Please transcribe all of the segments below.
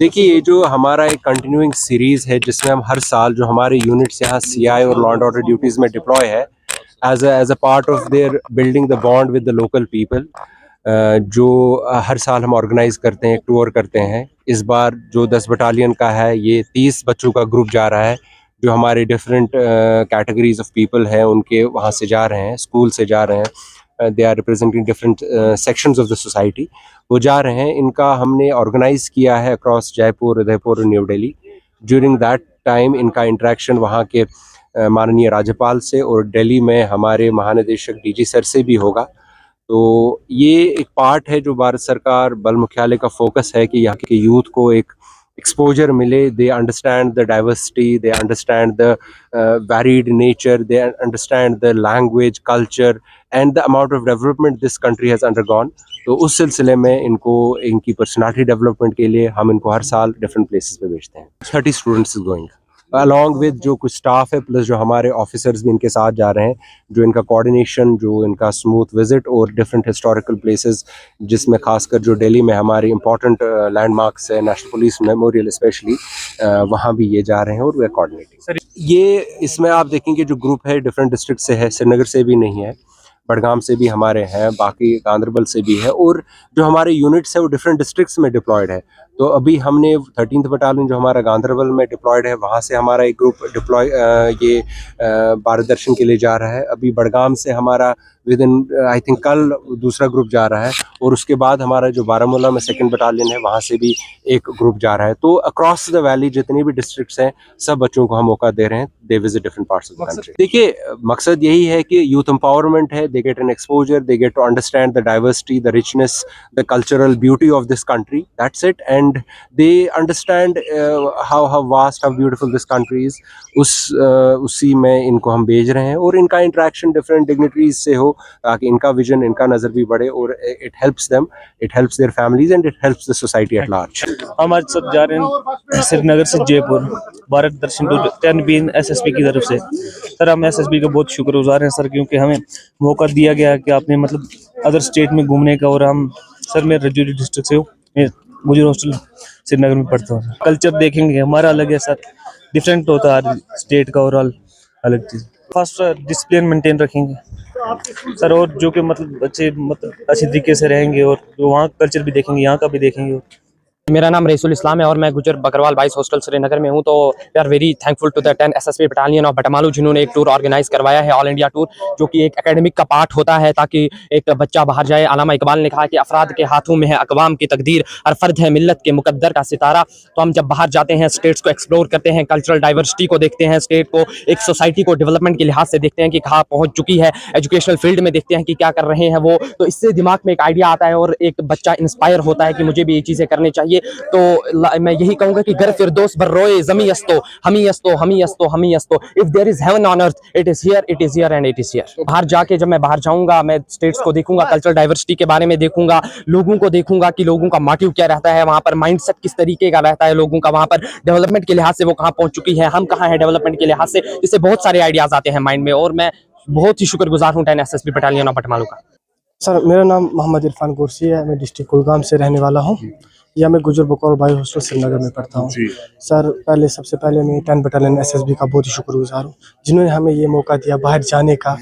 देखिए, ये जो हमारा एक कंटिन्यूइंग सीरीज़ है जिसमें हम हर साल जो हमारे यूनिट्स यहाँ सीआई और लॉ एंड ऑर्डर ड्यूटीज़ में डिप्लॉय है as a part of their building the bond with the local people, जो हर साल हम ऑर्गेनाइज करते हैं, एक टूर करते हैं। इस बार जो 10 बटालियन का है, ये 30 बच्चों का ग्रुप जा रहा है जो हमारे डिफरेंट कैटेगरीज ऑफ पीपल हैं, उनके वहाँ से जा रहे हैं, स्कूल से जा रहे हैं। They are representing different sections of the society. वो जा रहे हैं, इनका हमने ऑर्गेनाइज किया है अक्रॉस जयपुर, उदयपुर और new Delhi. During that time इनका इंटरेक्शन वहाँ के माननीय राज्यपाल से और दिल्ली में हमारे महानिदेशक डीजी सर से भी होगा। तो ये एक पार्ट है जो भारत सरकार बल मुख्यालय का फोकस है कि यहाँ के यूथ को एक एक्सपोजर मिले, they understand the diversity, they understand the varied nature, they understand the language, culture and the amount of development this country has undergone. तो उस सिलसिले में इनको इनकी पर्सनालिटी डेवलपमेंट के लिए हम इनको हर साल डिफरेंट प्लेसेस पे भेजते हैं। 30 students is going along with जो कुछ स्टाफ है, प्लस जो हमारे ऑफिसर्स भी इनके साथ जा रहे हैं, जो इनका कोऑर्डिनेशन, जो इनका स्मूथ विजिट और डिफरेंट हिस्टोरिकल प्लेसेस, जिसमें खासकर जो दिल्ली में हमारी इंपॉर्टेंट लैंडमार्क्स है, नेशनल पुलिस मेमोरियल स्पेशली, वहाँ भी ये जा रहे हैं और वे कोऑर्डिनेटिंग। ये इसमें आप देखेंगे जो ग्रुप है डिफरेंट डिस्ट्रिक्ट से है, श्रीनगर से भी नहीं है, बडगाम से भी हमारे हैं, बाकी गांधरबल से भी है, और जो हमारे यूनिट्स है वो डिफरेंट डिस्ट्रिक्ट्स में डिप्लॉयड है। तो अभी हमने 13th बटालियन जो हमारा गांधरबल में डिप्लॉयड है, वहाँ से हमारा एक ग्रुप डिप्लॉय ये भारत दर्शन के लिए जा रहा है। अभी बडगाम से हमारा विद इन आई थिंक कल दूसरा ग्रुप जा रहा है, और उसके बाद हमारा जो बारामूला में 2nd बटालियन है, वहाँ से भी एक ग्रुप जा रहा है। तो अक्रॉस द वैली जितनी भी डिस्ट्रिक्ट्स हैं, सब बच्चों को हम मौका दे रहे हैं, they visit different parts of the country. देखिए, मकसद यही है कि यूथ एम्पावरमेंट है, they get an exposure, they get to understand the diversity, the richness, the cultural beauty of this country, that's it, and they understand how vast, how beautiful this country is. उसी में इनको हम भेज रहे हैं, और इनका इंटरेक्शन डिफरेंट डिग्निटरीज से हो, ताकि इनका विजन, इनका नज़र भी बढ़े, और it helps them, it helps their families and it helps the society at large. हम आज सब जा रहे हैं श्रीनगर से जयपुर भारत दर्शन टूर 10 एसएसबी की तरफ से। सर, हम एसएसबी का बहुत शुक्रगुजार हैं सर, क्योंकि हमें मौका दिया गया कि आपने मतलब अदर स्टेट में घूमने का। और हम सर, मैं रजौरी डिस्ट्रिक्ट से हूँ, मैं गुजर हॉस्टल श्रीनगर में पढ़ता हूँ। कल्चर देखेंगे, हमारा अलग है सर, डिफरेंट होता है स्टेट का, और अलग चीज़। फर्स्ट डिसिप्लिन मेंटेन रखेंगे सर, और जो कि मतलब अच्छे तरीके से रहेंगे, और जो वहाँ कल्चर भी देखेंगे, यहाँ का भी देखेंगे। मेरा नाम रईसुल इस्लाम है और मैं गुजर बकरवाल 22 हॉस्टल श्रीनगर में हूं। तो we are very thankful to the 10 SSB battalion of Batmaloo, जिन्होंने एक टूर ऑर्गेनाइज करवाया है, ऑल इंडिया टूर, जो कि एक एकेडमिक का पार्ट होता है, ताकि एक बच्चा बाहर जाए। अल्लामा इकबाल ने कहा कि अफराद के हाथों में है अकवाम की तकदीर, हर फर्द है मिल्लत के मुकद्दर का सितारा। तो हम जब बाहर जाते हैं, स्टेट्स को एक्सप्लोर करते हैं, कल्चरल डाइवर्सिटी को देखते हैं, स्टेट को, एक सोसाइटी को डेवलपमेंट के लिहाज से देखते हैं कि कहाँ पहुँच चुकी है, एजुकेशनल फील्ड में देखते हैं कि क्या कर रहे हैं वो। तो इससे दिमाग में एक आइडिया आता है और एक बच्चा इंस्पायर होता है कि मुझे भी ये चीज़ें करनी चाहिए। तो मैं यही कहूंगा कि घर फिरदौस बर्रोए ज़मी अस्तो हमी अस्तो हमी अस्तो हमी अस्तो, if there is heaven on earth it is here and it is here. बाहर जाके जब मैं बाहर जाऊंगा, मैं स्टेट्स को देखूंगा, कल्चरल डाइवर्सिटी के बारे में देखूंगा, लोगों को देखूंगा कि लोगों का मोटिव क्या रहता है, वहां पर माइंडसेट किस तरीके का रहता है लोगों का, वहां पर डेवलपमेंट के लिहाज से वो कहाँ पहुंच चुकी है, हम कहाँ हैं डेवलपमेंट के लिहाज से। इससे बहुत सारे आइडियाज आते हैं माइंड में, और मैं बहुत ही शुक्रगुजार हूँ 10 एसएसबी बटालियन ऑफ बटमालू का। सर, मेरा नाम मोहम्मद इरफान कुर्सी है, मैं डिस्ट्रिक्ट कुलगाम से रहने वाला हूँ। या मैं गुजर बकौल बाई हॉस्टल श्रीनगर में पढ़ता हूँ। सर, सबसे पहले मैं 10 बटालियन एसएसबी का बहुत ही शुक्रगुजार हूँ, जिन्होंने हमें ये मौका दिया बाहर जाने का,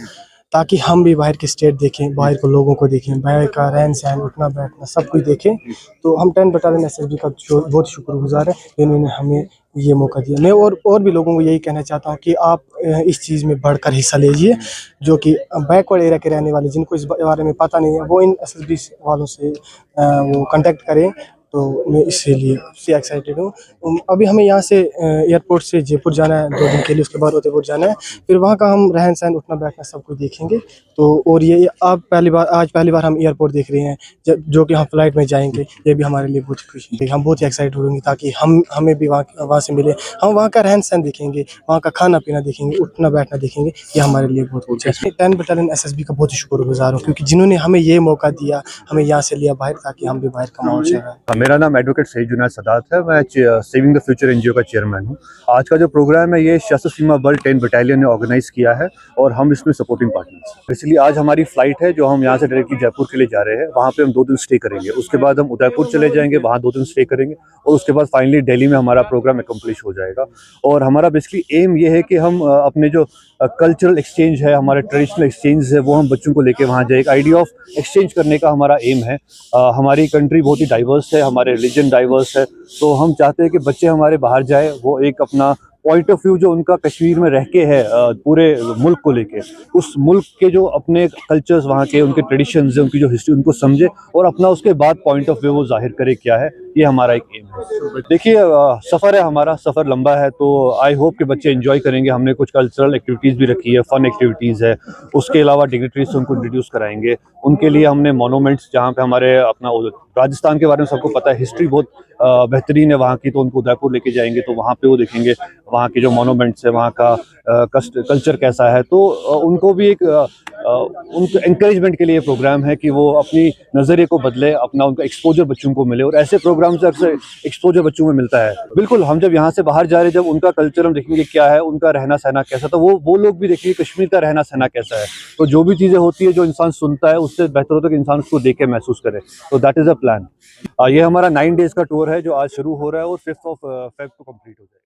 ताकि हम भी बाहर की स्टेट देखें, बाहर के लोगों को देखें, बाहर का रहन सहन, उठना बैठना सब कुछ देखें। तो हम 10 बटालियन एसएसबी का बहुत शुक्रगुजार है, जिन्होंने हमें ये मौका दिया। मैं और भी लोगों को यही कहना चाहता हूँ कि आप इस चीज़ में बढ़कर हिस्सा लीजिए, जो कि बैकवर्ड एरिया के रहने वाले, जिनको इस बारे में पता नहीं है, वो इन एसएसबी वालों से वो कांटेक्ट करें। तो मैं इसीलिए उससे एक्साइटेड हूँ। अभी हमें यहाँ से एयरपोर्ट से जयपुर जाना है 2 दिन के लिए, उसके बाद उदयपुर जाना है, फिर वहाँ का हम रहन सहन, उठना बैठना सब कुछ देखेंगे। तो और ये आज पहली बार हम एयरपोर्ट देख रहे हैं, जो कि हम फ्लाइट में जाएंगे। ये भी हमारे लिए बहुत खुशी है, हम बहुत ही एक्साइटेड होंगे, ताकि हमें भी वहाँ से मिले, हम वहाँ का रहन सहन देखेंगे, वहाँ का खाना पीना देखेंगे, उठना बैठना देखेंगे। ये हमारे लिए बहुत कुछ है। 10 बटालियन एसएसबी का बहुत ही शुक्रगुजार हूँ, क्योंकि जिन्होंने हमें ये मौका दिया, हमें यहाँ से लिया बाहर, ताकि हम भी बाहर का माहौल चल रहा है। मेरा नाम एडवोकेट सईद जुनैद सदात है। मैं सेविंग द फ्यूचर एनजीओ का चेयरमैन हूँ। आज का जो प्रोग्राम है ये सशस्त्र सीमा बल 10 बटालियन ने ऑर्गेनाइज किया है और हम इसमें सपोर्टिंग पार्टनर्स। इसलिए आज हमारी फ्लाइट है जो हम यहाँ से डायरेक्टली जयपुर के लिए जा रहे हैं। वहाँ पे हम 2 दिन स्टे करेंगे, उसके बाद हम उदयपुर चले जाएंगे, वहाँ 2 दिन स्टे करेंगे और उसके बाद फाइनली दिल्ली में हमारा प्रोग्राम एकम्प्लिश हो जाएगा। और हमारा बेसिकली एम ये है कि हम अपने जो कल्चरल एक्सचेंज है, हमारे ट्रेडिशनल एक्सचेंज है, वो हम बच्चों को लेके वहाँ जाए। एक आइडिया ऑफ एक्सचेंज करने का हमारा एम है। हमारी कंट्री बहुत ही डाइवर्स है, हमारे रिलीजन डाइवर्स है, तो हम चाहते हैं कि बच्चे हमारे बाहर जाए, वो एक अपना पॉइंट ऑफ व्यू जो उनका कश्मीर में रह के है पूरे मुल्क को लेके, उस मुल्क के जो अपने कल्चर्स वहाँ के, उनके ट्रेडिशंस है, उनकी जो हिस्ट्री, उनको समझे और अपना उसके बाद पॉइंट ऑफ व्यू वो जाहिर करे क्या है। ये हमारा एक एम है। देखिए सफ़र है, हमारा सफ़र लंबा है, तो आई होप कि बच्चे एंजॉय करेंगे। हमने कुछ कल्चरल एक्टिविटीज़ भी रखी है, फन एक्टिविटीज़ है, उसके अलावा डिग्निटरीज से उनको इंट्रोड्यूस कराएंगे। उनके लिए हमने मोनूमेंट्स, जहाँ पे हमारे अपना राजस्थान के बारे में सबको पता है, हिस्ट्री बहुत बेहतरीन है वहाँ की, तो उनको उदयपुर लेके जाएंगे तो वहाँ पे वो देखेंगे वहाँ के जो मोनूमेंट्स है, वहाँ का कल्चर कैसा है। तो उनको भी एक उनको एनकरेजमेंट के लिए प्रोग्राम है कि वो अपनी नज़रिए को बदले, अपना उनका एक्सपोजर बच्चों को मिले, और ऐसे प्रोग्राम से अक्सर एक्सपोजर बच्चों में मिलता है। बिल्कुल, हम जब यहाँ से बाहर जा रहे हैं, जब उनका कल्चर हम देखेंगे क्या है, उनका रहना सहना कैसा, तो वो लोग भी देखेंगे कश्मीर का रहना सहना कैसा है। तो जो भी चीज़ें होती है, जो इंसान सुनता है, उससे बेहतर होता है कि इंसान उसको देख के महसूस करे। तो दैट इज़ अ प्लान। ये हमारा 9 डेज़ का टूर है जो आज शुरू हो रहा है और 5 फेब को कंप्लीट हो जाएगा।